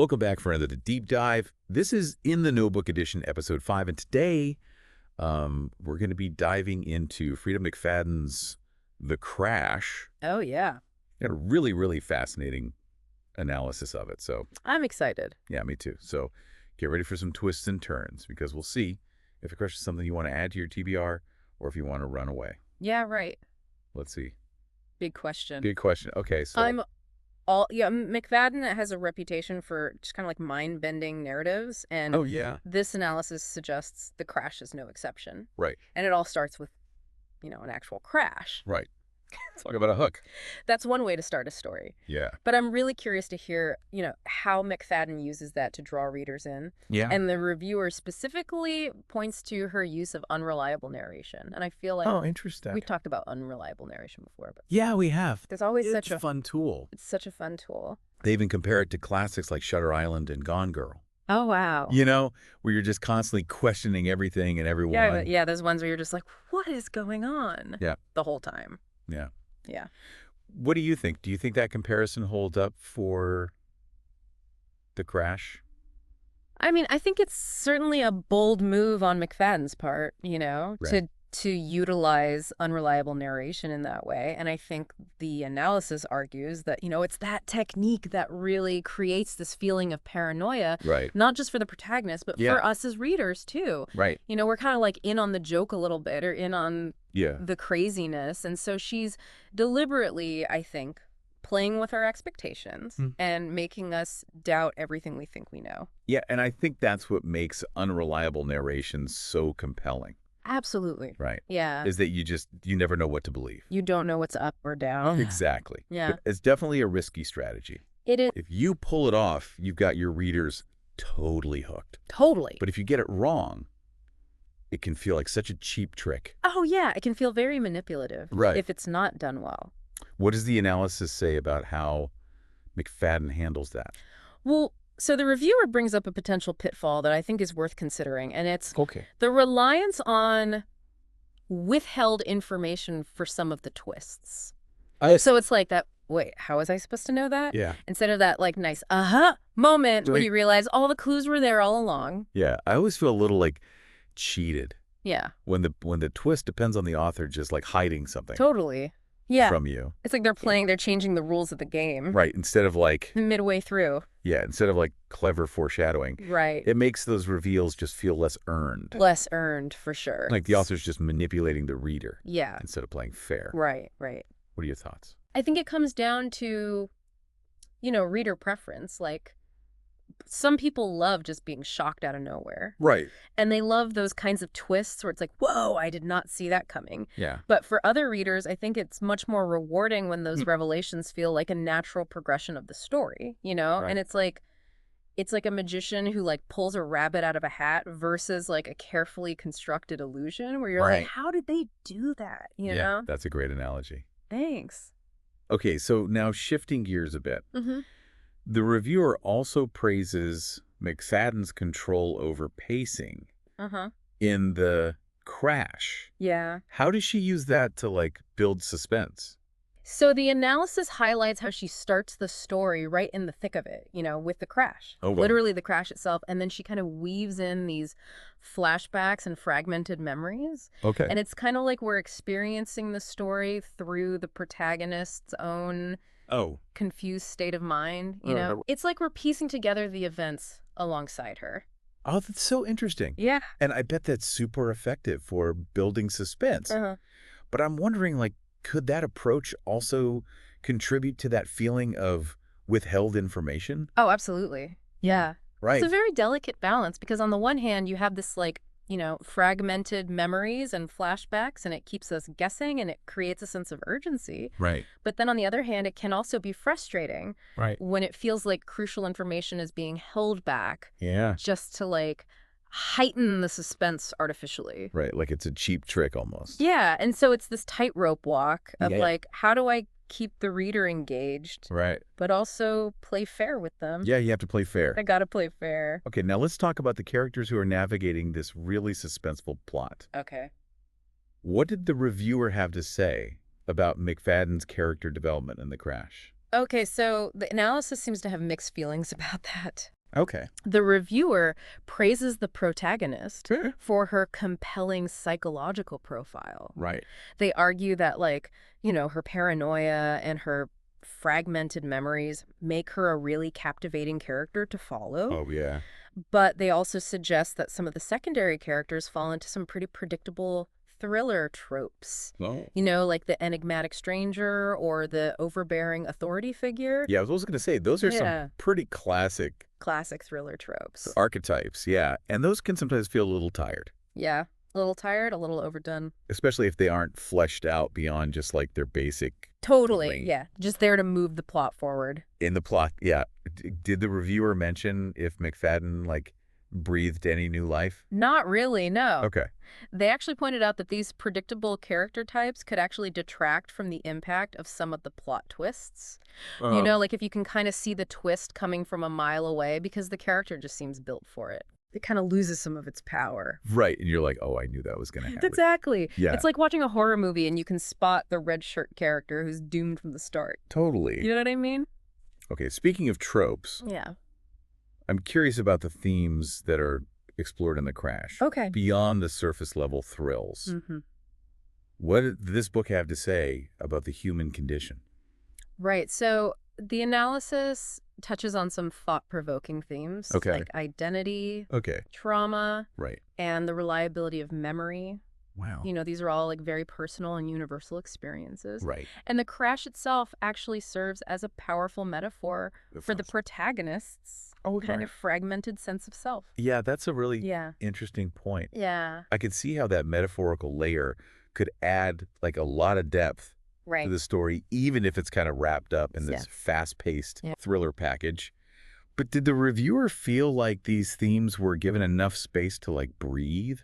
Welcome back for another deep dive. This is In the Notebook Edition, Episode 5, and today we're going to be diving into Freida McFadden's The Crash. Oh, yeah. And a really, really fascinating analysis of it. So I'm excited. yeah, me too. So get ready for some twists and turns, because we'll see if The Crash is something you want to add to your TBR or if you want to run away. Yeah, right. Let's see. Big question. Good question. Okay, so McFadden has a reputation for just kind of like mind-bending narratives, and oh yeah, this analysis suggests The Crash is no exception. right, And it all starts with, an actual crash. right. Talk about a hook. That's one way to start a story. Yeah. But I'm really curious to hear, how McFadden uses that to draw readers in. Yeah. And the reviewer specifically points to her use of unreliable narration. And I feel like Interesting. we've talked about unreliable narration before, but Yeah, we have. there's always It's such a fun tool. It's such a fun tool. They even compare it to classics like Shutter Island and Gone Girl. Oh, wow. Where you're just constantly questioning everything and everyone. Yeah, there's ones where you're just like, what is going on? Yeah. The whole time. Yeah. Yeah. What do you think? Do you think that comparison holds up for The Crash? I mean, I think it's certainly a bold move on McFadden's part, Right. to utilize unreliable narration in that way. And I think the analysis argues that, it's that technique that really creates this feeling of paranoia, Right. not just for the protagonist, but Yeah. for us as readers, too. Right. We're kind of like in on the joke a little bit, or in on Yeah. the craziness. And so she's deliberately, I think, playing with our expectations and making us doubt everything we think we know. Yeah, and I think that's what makes unreliable narration so compelling. Absolutely. Right. Yeah. Is that you never know what to believe. You don't know what's up or down. Exactly. Yeah. But it's definitely a risky strategy. It is. If you pull it off, you've got your readers totally hooked. Totally. But if you get it wrong, it can feel like such a cheap trick. Oh, yeah. It can feel very manipulative. Right. If it's not done well. What does the analysis say about how McFadden handles that? Well, so the reviewer brings up a potential pitfall that I think is worth considering, and it's Okay. the reliance on withheld information for some of the twists. So it's like that, wait, how was I supposed to know that? Yeah. Instead of that, like, nice moment when you realize all the clues were there all along. Yeah. I always feel a little like cheated Yeah. when the twist depends on the author just like hiding something Totally. Yeah. from you. It's like they're changing the rules of the game. Right. Instead of like Midway through. clever foreshadowing. Right. It makes those reveals just feel less earned. Less earned, for sure. Like the author's just manipulating the reader Yeah. instead of playing fair. Right. What are your thoughts? I think it comes down to, reader preference. Like, some people love just being shocked out of nowhere. Right. And they love those kinds of twists where it's like, whoa, I did not see that coming. Yeah. But for other readers, I think it's much more rewarding when those revelations feel like a natural progression of the story, Right. And it's like a magician who like pulls a rabbit out of a hat versus like a carefully constructed illusion where you're Right. like, how did they do that? You Yeah, know? that's a great analogy. Thanks. Okay, so now shifting gears a bit. Mm-hmm. The reviewer also praises McFadden's control over pacing Uh-huh. in The Crash. Yeah. How does she use that to like build suspense? So the analysis highlights how she starts the story right in the thick of it, with the crash. Oh, wow. Literally the crash itself. And then she kind of weaves in these flashbacks and fragmented memories. Okay. And it's kind of like we're experiencing the story through the protagonist's own confused state of mind, It's like we're piecing together the events alongside her. Oh, that's so interesting. Yeah. And I bet that's super effective for building suspense. Uh-huh. But I'm wondering, like, could that approach also contribute to that feeling of withheld information? Oh, absolutely. Yeah. Right. It's a very delicate balance because on the one hand, you have this fragmented memories and flashbacks, and it keeps us guessing and it creates a sense of urgency. Right. But then on the other hand, it can also be frustrating when it feels like crucial information is being held back Yeah. just to heighten the suspense artificially. Right. Like it's a cheap trick almost. Yeah. And so it's this tightrope walk of Yeah. how do I keep the reader engaged, Right. but also play fair with them? Yeah, you have to play fair. I gotta play fair. Okay, now let's talk about the characters who are navigating this really suspenseful plot. Okay. What did the reviewer have to say about McFadden's character development in The Crash? Okay, so the analysis seems to have mixed feelings about that. Okay. The reviewer praises the protagonist Sure. for her compelling psychological profile. Right. They argue that, like, her paranoia and her fragmented memories make her a really captivating character to follow. Oh, yeah. But they also suggest that some of the secondary characters fall into some pretty predictable thriller tropes. Oh. Like the enigmatic stranger or the overbearing authority figure. Yeah, I was going to say, those are some pretty classic thriller tropes. archetypes, yeah. And those can sometimes feel a little tired. Yeah, a little tired, a little overdone. Especially if they aren't fleshed out beyond just like their basic... Totally, yeah. Just there to move the plot forward. In the plot, yeah. Did the reviewer mention if McFadden, like, breathed any new life? Not really, no. Okay. They actually pointed out that these predictable character types could actually detract from the impact of some of the plot twists. Like if you can kind of see the twist coming from a mile away because the character just seems built for it. It kind of loses some of its power. Right. And you're like, oh, I knew that was going to happen. Exactly. Yeah. It's like watching a horror movie and you can spot the red shirt character who's doomed from the start. Totally. You know what I mean? Okay. Speaking of tropes. Yeah. I'm curious about the themes that are explored in The Crash. Okay. Beyond the surface level thrills. Mm-hmm. What did this book have to say about the human condition? Right. So the analysis touches on some thought-provoking themes. Okay. Like identity, trauma, and the reliability of memory. Wow. These are all like very personal and universal experiences. Right. And the crash itself actually serves as a powerful metaphor for the protagonist's kind of fragmented sense of self. Yeah, that's a really interesting point. Yeah. I could see how that metaphorical layer could add like a lot of depth to the story, even if it's kind of wrapped up in this fast-paced thriller package. But did the reviewer feel like these themes were given enough space to like breathe?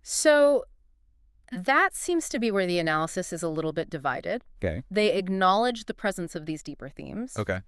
So that seems to be where the analysis is a little bit divided. Okay. They acknowledge the presence of these deeper themes. Okay.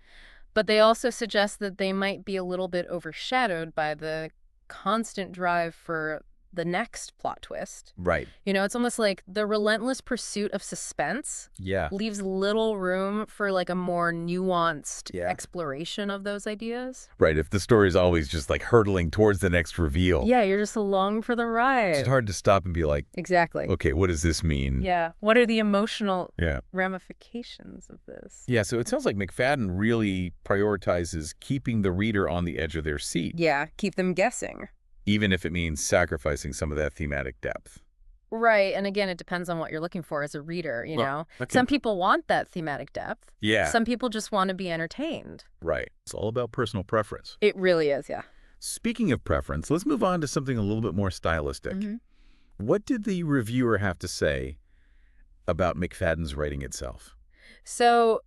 But they also suggest that they might be a little bit overshadowed by the constant drive for the next plot twist. Right. It's almost like the relentless pursuit of suspense leaves little room for like a more nuanced exploration of those ideas. Right. If the story is always just like hurtling towards the next reveal. Yeah, you're just along for the ride. It's hard to stop and be like, exactly. Okay, what does this mean? Yeah. What are the emotional ramifications of this? Yeah, so it sounds like McFadden really prioritizes keeping the reader on the edge of their seat. Yeah, keep them guessing. Even if it means sacrificing some of that thematic depth. Right. And again, it depends on what you're looking for as a reader, know? Okay. Some people want that thematic depth. Yeah. Some people just want to be entertained. Right. It's all about personal preference. It really is, yeah. Speaking of preference, let's move on to something a little bit more stylistic. Mm-hmm. What did the reviewer have to say about McFadden's writing itself? So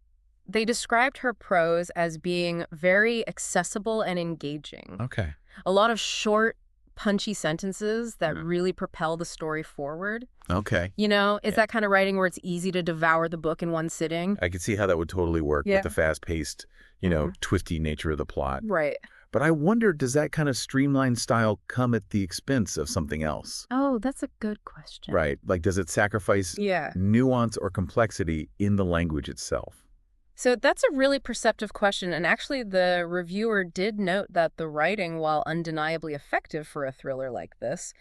they described her prose as being very accessible and engaging. Okay. A lot of short, punchy sentences that really propel the story forward. Okay. It's that kind of writing where it's easy to devour the book in one sitting. I could see how that would totally work with the fast-paced, twisty nature of the plot. Right. But I wonder, does that kind of streamlined style come at the expense of something else? Oh, that's a good question. Right. Like, does it sacrifice nuance or complexity in the language itself? So that's a really perceptive question, and actually the reviewer did note that the writing, while undeniably effective for a thriller like this,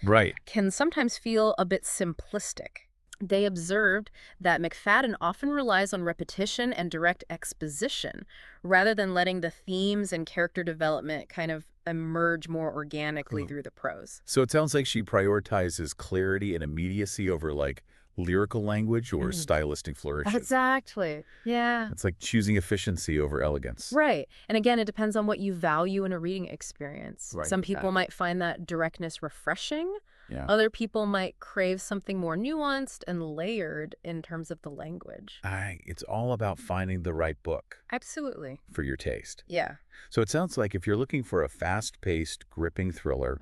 can sometimes feel a bit simplistic. They observed that McFadden often relies on repetition and direct exposition, rather than letting the themes and character development kind of emerge more organically through the prose. So it sounds like she prioritizes clarity and immediacy over, like, lyrical language or stylistic flourishes. Exactly. Yeah. It's like choosing efficiency over elegance. Right. And again, it depends on what you value in a reading experience. Right. Some people might find that directness refreshing. Yeah. Other people might crave something more nuanced and layered in terms of the language. It's all about finding the right book. Absolutely. For your taste. Yeah. So it sounds like if you're looking for a fast-paced, gripping thriller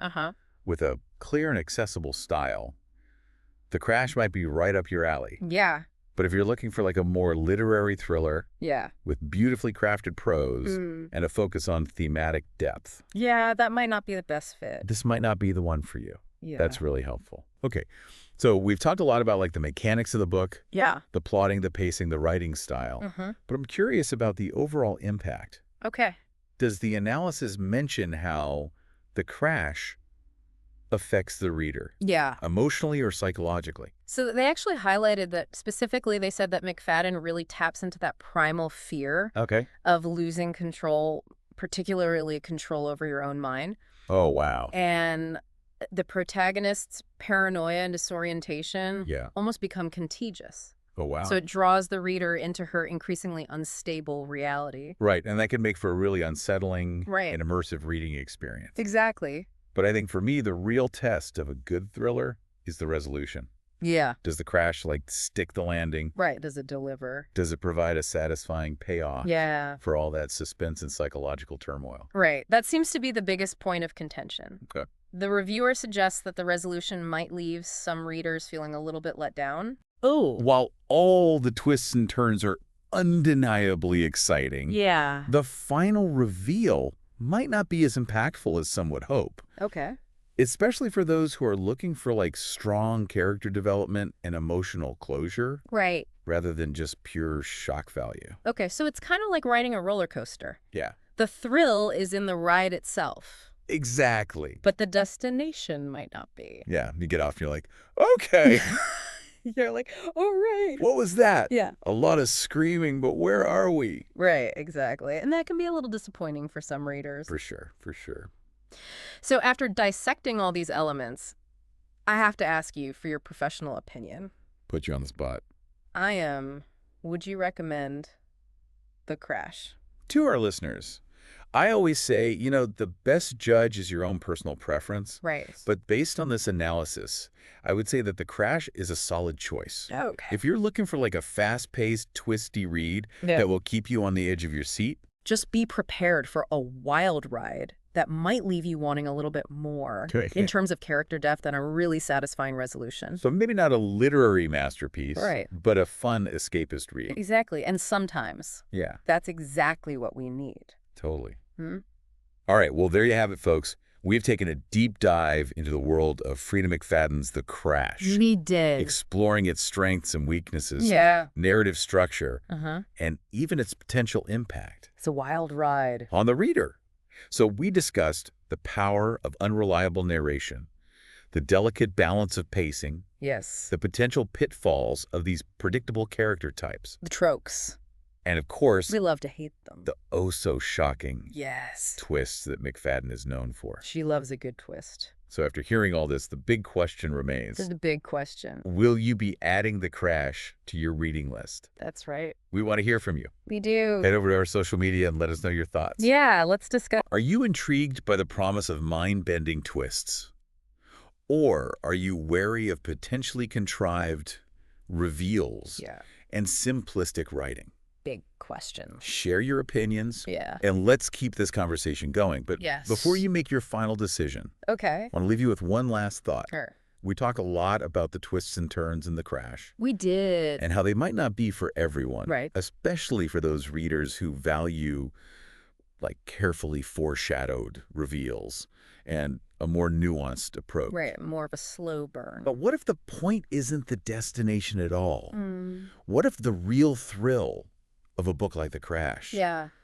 with a clear and accessible style, The Crash might be right up your alley. Yeah. But if you're looking for like a more literary thriller with beautifully crafted prose and a focus on thematic depth. Yeah, that might not be the best fit. This might not be the one for you. Yeah. That's really helpful. Okay. So we've talked a lot about like the mechanics of the book, Yeah. the plotting, the pacing, the writing style. But I'm curious about the overall impact. Okay. Does the analysis mention how The Crash affects the reader? Yeah. Emotionally or psychologically? So they actually highlighted that specifically they said that McFadden really taps into that primal fear of losing control, particularly control over your own mind. Oh, wow. And the protagonist's paranoia and disorientation almost become contagious. Oh, wow. So it draws the reader into her increasingly unstable reality. Right, and that can make for a really unsettling and immersive reading experience. Exactly. But I think for me, the real test of a good thriller is the resolution. Yeah. Does The Crash, like, stick the landing? Right. Does it deliver? Does it provide a satisfying payoff for all that suspense and psychological turmoil? Right. That seems to be the biggest point of contention. Okay. The reviewer suggests that the resolution might leave some readers feeling a little bit let down. Oh. While all the twists and turns are undeniably exciting, the final reveal might not be as impactful as some would hope. Okay. Especially for those who are looking for like strong character development and emotional closure. Right. Rather than just pure shock value. Okay, so it's kind of like riding a roller coaster. Yeah. The thrill is in the ride itself. Exactly. But the destination might not be. Yeah, you get off and you're like, okay. You're like, all right. What was that? Yeah. A lot of screaming, but where are we? Right, exactly. And that can be a little disappointing for some readers. For sure, for sure. So after dissecting all these elements, I have to ask you for your professional opinion. Put you on the spot. Would you recommend The Crash? To our listeners, I always say, you know, the best judge is your own personal preference. Right. But based on this analysis, I would say that The Crash is a solid choice. Okay. If you're looking for like a fast-paced, twisty read that will keep you on the edge of your seat, just be prepared for a wild ride that might leave you wanting a little bit more in terms of character depth and a really satisfying resolution. So maybe not a literary masterpiece, but a fun escapist read. Exactly. And sometimes that's exactly what we need. Totally. All right. Well, there you have it, folks. We've taken a deep dive into the world of Freida McFadden's The Crash. We did. Exploring its strengths and weaknesses, narrative structure, and even its potential impact. It's a wild ride. On the reader. So we discussed the power of unreliable narration, the delicate balance of pacing, the potential pitfalls of these predictable character types. The tropes. And of course, we love to hate them. The oh-so-shocking twists that McFadden is known for. She loves a good twist. So after hearing all this, the big question remains. The big question. Will you be adding The Crash to your reading list? That's right. We want to hear from you. We do. Head over to our social media and let us know your thoughts. Yeah, let's discuss. Are you intrigued by the promise of mind-bending twists? Or are you wary of potentially contrived reveals and simplistic writing? Big question. Share your opinions. And let's keep this conversation going. But before you make your final decision, I want to leave you with one last thought. We talk a lot about the twists and turns in The Crash. We did. And how they might not be for everyone. Especially for those readers who value like carefully foreshadowed reveals and a more nuanced approach. More of a slow burn. But what if the point isn't the destination at all? What if the real thrill of a book like The Crash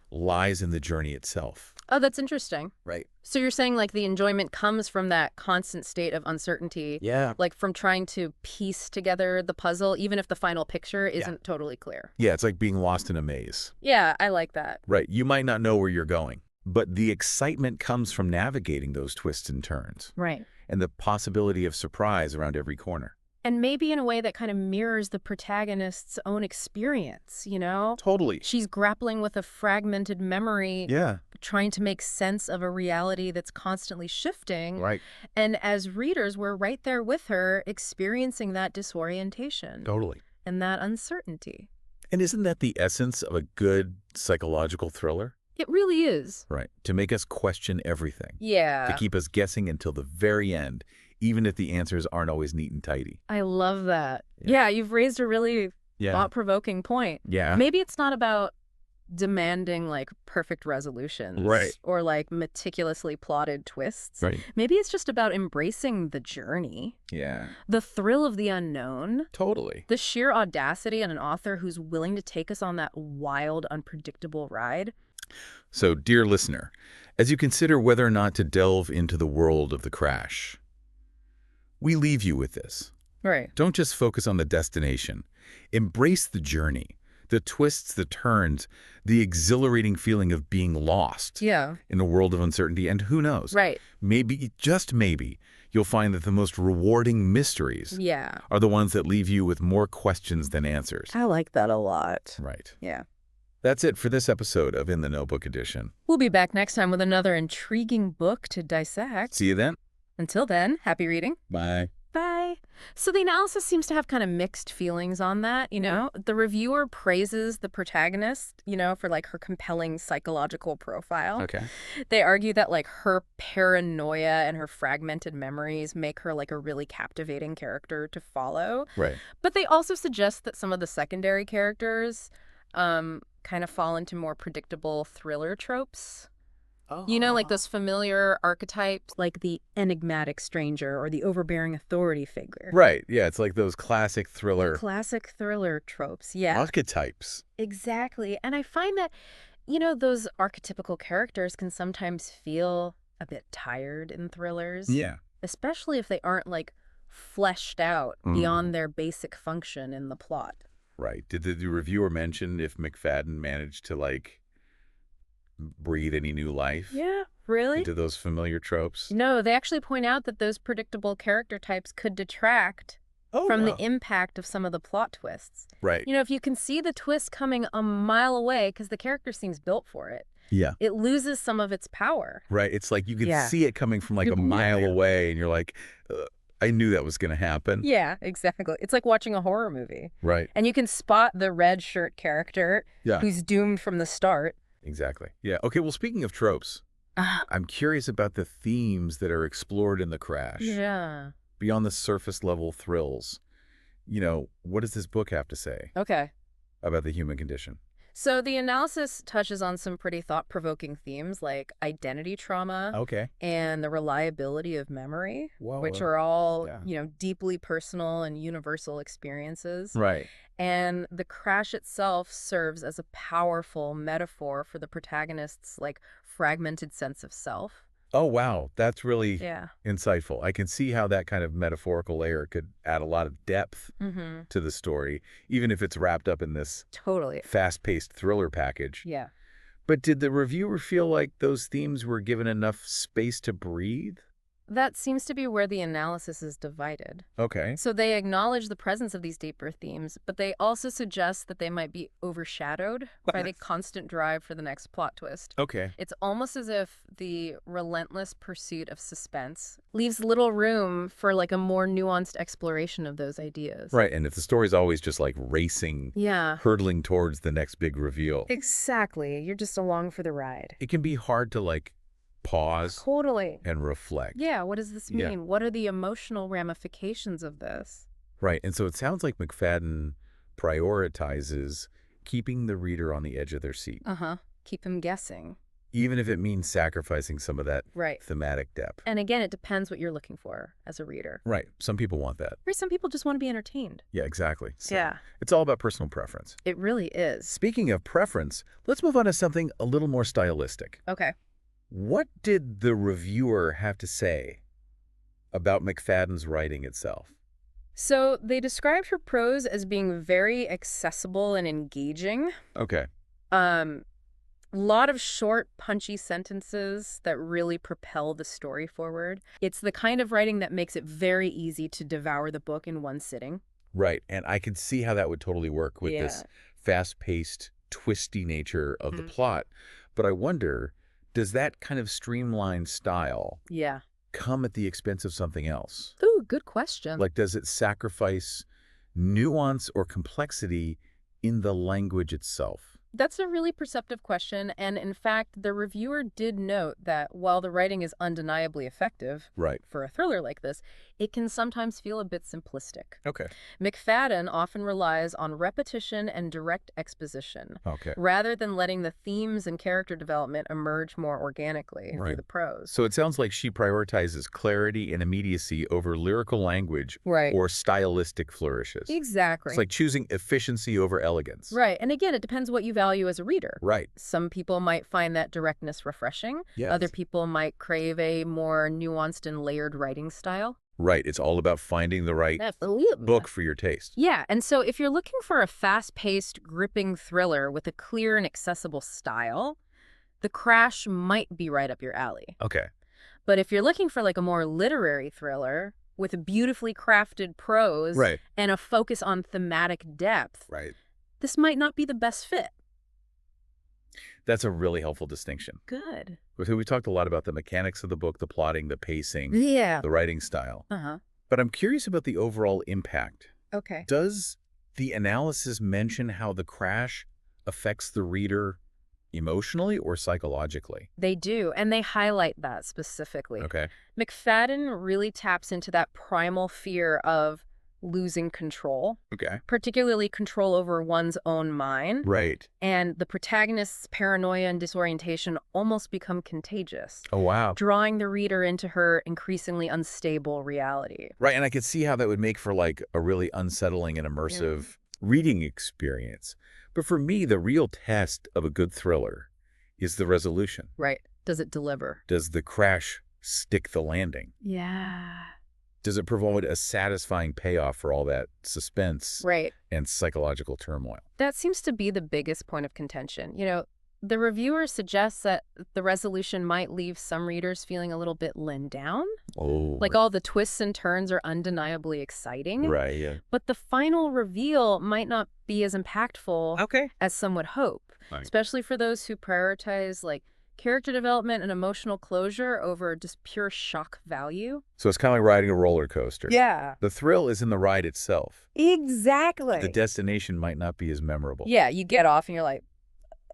lies in the journey itself? Oh, that's interesting. Right. So you're saying like the enjoyment comes from that constant state of uncertainty. Like from trying to piece together the puzzle, even if the final picture isn't totally clear. Yeah, it's like being lost in a maze. Yeah, I like that. Right. You might not know where you're going, but the excitement comes from navigating those twists and turns. And the possibility of surprise around every corner. And maybe in a way that kind of mirrors the protagonist's own experience, you know? Totally. She's grappling with a fragmented memory, trying to make sense of a reality that's constantly shifting. And as readers, we're right there with her, experiencing that disorientation. Totally. And that uncertainty. And isn't that the essence of a good psychological thriller? It really is. Right. To make us question everything. To keep us guessing until the very end, even if the answers aren't always neat and tidy. I love that. Yeah, you've raised a really thought-provoking point. Maybe it's not about demanding like perfect resolutions. Right. Or like meticulously plotted twists. Right. Maybe it's just about embracing the journey. Yeah. The thrill of the unknown. Totally. The sheer audacity in an author who's willing to take us on that wild, unpredictable ride. So, dear listener, as you consider whether or not to delve into the world of The Crash, we leave you with this. Right. Don't just focus on the destination. Embrace the journey, the twists, the turns, the exhilarating feeling of being lost in a world of uncertainty. And who knows? Right. Maybe, just maybe, you'll find that the most rewarding mysteries are the ones that leave you with more questions than answers. I like that a lot. Right. Yeah. That's it for this episode of In the Notebook Edition. We'll be back next time with another intriguing book to dissect. See you then. Until then, happy reading. Bye. Bye. So the analysis seems to have kind of mixed feelings on that, you know? The reviewer praises the protagonist, you know, for like her compelling psychological profile. Okay. They argue that like her paranoia and her fragmented memories make her like a really captivating character to follow. Right. But they also suggest that some of the secondary characters kind of fall into more predictable thriller tropes. You know, like those familiar archetypes, like the enigmatic stranger or the overbearing authority figure. Right. Yeah, it's like those classic thriller. Classic thriller tropes, yeah. Archetypes. Exactly. And I find that, you know, those archetypical characters can sometimes feel a bit tired in thrillers. Yeah. Especially if they aren't, like, fleshed out beyond their basic function in the plot. Right. Did the reviewer mention if McFadden managed to, like, breathe any new life? Yeah, really? Into those familiar tropes? No, they actually point out that those predictable character types could detract from the impact of some of the plot twists. Right. You know, if you can see the twist coming a mile away because the character seems built for it, it loses some of its power. Right. It's like you can see it coming from like a mile away and you're like, I knew that was going to happen. Yeah, exactly. It's like watching a horror movie. Right. And you can spot the red shirt character who's doomed from the start. Exactly. Yeah. Okay, well, speaking of tropes, I'm curious about the themes that are explored in The Crash. Yeah. Beyond the surface level thrills. You know, what does this book have to say about the human condition? So the analysis touches on some pretty thought-provoking themes like identity trauma and the reliability of memory, which are all, you know, deeply personal and universal experiences. Right. And the crash itself serves as a powerful metaphor for the protagonist's like fragmented sense of self. Oh, wow. That's really insightful. I can see how that kind of metaphorical layer could add a lot of depth to the story, even if it's wrapped up in this fast-paced thriller package. Yeah. But did the reviewer feel like those themes were given enough space to breathe? That seems to be where the analysis is divided. Okay. So they acknowledge the presence of these deeper themes, but they also suggest that they might be overshadowed by the constant drive for the next plot twist. Okay. It's almost as if the relentless pursuit of suspense leaves little room for like a more nuanced exploration of those ideas. Right, and if the story's always just like racing, hurtling towards the next big reveal. Exactly. You're just along for the ride. It can be hard to like pause and reflect. Yeah, what does this mean? What are the emotional ramifications of this? Right, and so it sounds like McFadden prioritizes keeping the reader on the edge of their seat. Keep them guessing. Even if it means sacrificing some of that thematic depth. And again, it depends what you're looking for as a reader. Right, some people want that. Or some people just want to be entertained. Yeah, exactly. So it's all about personal preference. It really is. Speaking of preference, let's move on to something a little more stylistic. Okay. What did the reviewer have to say about McFadden's writing itself? So they described her prose as being very accessible and engaging. Okay. Lot of short, punchy sentences that really propel the story forward. It's the kind of writing that makes it very easy to devour the book in one sitting. Right, and I can see how that would totally work with this fast-paced, twisty nature of the plot. But I wonder, does that kind of streamlined style come at the expense of something else? Ooh, good question. Like, does it sacrifice nuance or complexity in the language itself? That's a really perceptive question, and in fact, the reviewer did note that while the writing is undeniably effective for a thriller like this, it can sometimes feel a bit simplistic. Okay. McFadden often relies on repetition and direct exposition, rather than letting the themes and character development emerge more organically through the prose. So it sounds like she prioritizes clarity and immediacy over lyrical language or stylistic flourishes. Exactly. It's like choosing efficiency over elegance. Right, and again, it depends what you value as a reader. Right. Some people might find that directness refreshing. Yes. Other people might crave a more nuanced and layered writing style. Right. It's all about finding the right book for your taste. Yeah, and so if you're looking for a fast-paced, gripping thriller with a clear and accessible style, The Crash might be right up your alley. Okay. But if you're looking for like a more literary thriller with a beautifully crafted prose and a focus on thematic depth, this might not be the best fit. That's a really helpful distinction. Good. So we talked a lot about the mechanics of the book, the plotting, the pacing, the writing style. But I'm curious about the overall impact. Okay. Does the analysis mention how The Crash affects the reader emotionally or psychologically? They do, and they highlight that specifically. Okay. McFadden really taps into that primal fear of losing control. Okay. Particularly control over one's own mind. Right. And the protagonist's paranoia and disorientation almost become contagious. Oh, wow. Drawing the reader into her increasingly unstable reality. Right, and I could see how that would make for like a really unsettling and immersive reading experience. But for me, the real test of a good thriller is the resolution. Right. Does it deliver? Does The Crash stick the landing? Yeah. Does it provide a satisfying payoff for all that suspense and psychological turmoil? That seems to be the biggest point of contention. You know, the reviewer suggests that the resolution might leave some readers feeling a little bit let down. Oh. Like all the twists and turns are undeniably exciting. Right, yeah. But the final reveal might not be as impactful as some would hope. Especially for those who prioritize like character development and emotional closure over just pure shock value. So it's kind of like riding a roller coaster. Yeah. The thrill is in the ride itself. Exactly. The destination might not be as memorable. Yeah, you get off and you're like,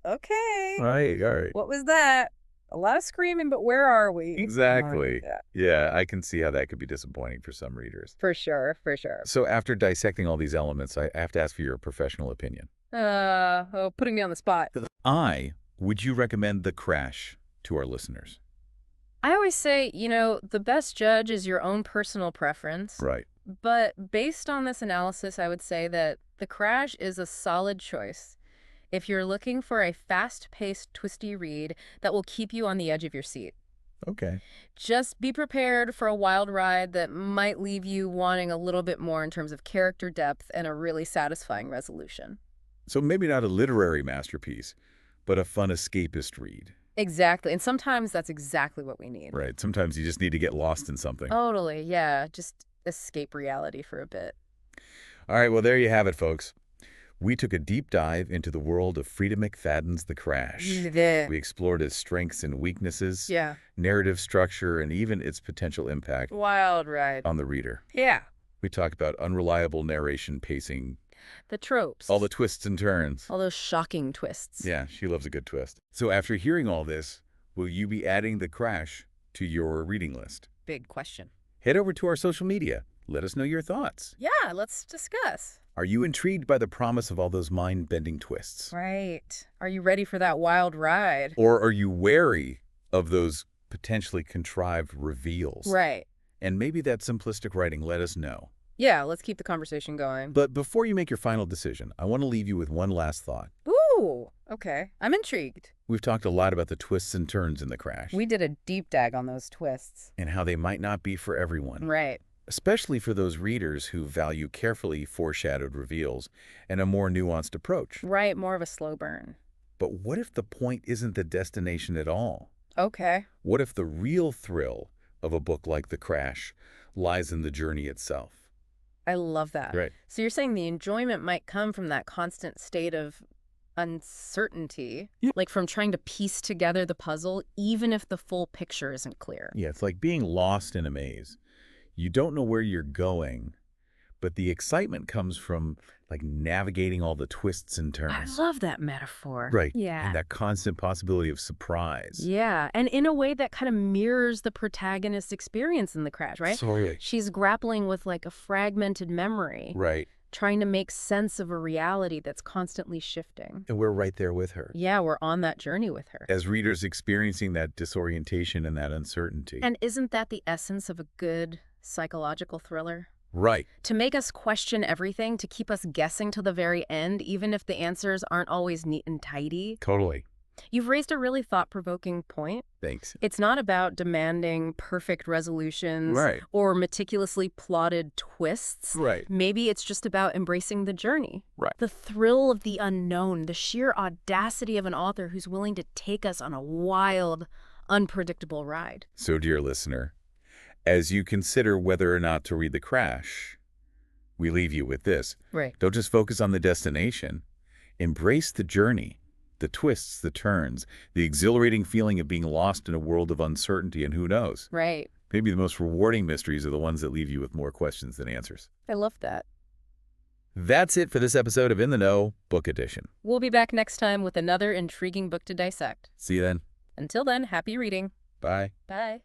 okay. Right, all right. What was that? A lot of screaming, but where are we? Exactly. Yeah, I can see how that could be disappointing for some readers. For sure, for sure. So after dissecting all these elements, I have to ask for your professional opinion. Putting me on the spot. Would you recommend The Crash to our listeners? I always say, you know, the best judge is your own personal preference. Right. But based on this analysis, I would say that The Crash is a solid choice if you're looking for a fast-paced, twisty read that will keep you on the edge of your seat. Okay. Just be prepared for a wild ride that might leave you wanting a little bit more in terms of character depth and a really satisfying resolution. So maybe not a literary masterpiece, but a fun escapist read. Exactly. And sometimes that's exactly what we need. Right. Sometimes you just need to get lost in something. Totally. Yeah. Just escape reality for a bit. All right. Well, there you have it, folks. We took a deep dive into the world of Freida McFadden's The Crash. We explored its strengths and weaknesses, narrative structure, and even its potential impact wild ride on the reader. Yeah. We talked about unreliable narration, pacing, the tropes, all the twists and turns. All those shocking twists. Yeah, she loves a good twist. So after hearing all this, will you be adding The Crash to your reading list? Big question. Head over to our social media. Let us know your thoughts. Yeah, let's discuss. Are you intrigued by the promise of all those mind-bending twists? Right. Are you ready for that wild ride? Or are you wary of those potentially contrived reveals? Right. And maybe that simplistic writing, let us know. Yeah, let's keep the conversation going. But before you make your final decision, I want to leave you with one last thought. Ooh, okay. I'm intrigued. We've talked a lot about the twists and turns in The Crash. We did a deep dive on those twists. And how they might not be for everyone. Right. Especially for those readers who value carefully foreshadowed reveals and a more nuanced approach. Right, more of a slow burn. But what if the point isn't the destination at all? Okay. What if the real thrill of a book like The Crash lies in the journey itself? I love that. Right. So you're saying the enjoyment might come from that constant state of uncertainty, like from trying to piece together the puzzle, even if the full picture isn't clear. Yeah, it's like being lost in a maze. You don't know where you're going, But the excitement comes from, like, navigating all the twists and turns. I love that metaphor. Right. Yeah. And that constant possibility of surprise. Yeah, and in a way that kind of mirrors the protagonist's experience in The Crash, right? Totally. She's grappling with, like, a fragmented memory. Right. Trying to make sense of a reality that's constantly shifting. And we're right there with her. Yeah, we're on that journey with her. As readers experiencing that disorientation and that uncertainty. And isn't that the essence of a good psychological thriller? Right. To make us question everything, to keep us guessing till the very end, even if the answers aren't always neat and tidy. Totally. You've raised a really thought-provoking point. Thanks. It's not about demanding perfect resolutions or meticulously plotted twists. Right. Maybe it's just about embracing the journey. Right. The thrill of the unknown, the sheer audacity of an author who's willing to take us on a wild, unpredictable ride. So, dear listener, as you consider whether or not to read The Crash, we leave you with this. Right. Don't just focus on the destination. Embrace the journey, the twists, the turns, the exhilarating feeling of being lost in a world of uncertainty, and who knows? Right. Maybe the most rewarding mysteries are the ones that leave you with more questions than answers. I love that. That's it for this episode of In the Know, Book Edition. We'll be back next time with another intriguing book to dissect. See you then. Until then, happy reading. Bye. Bye.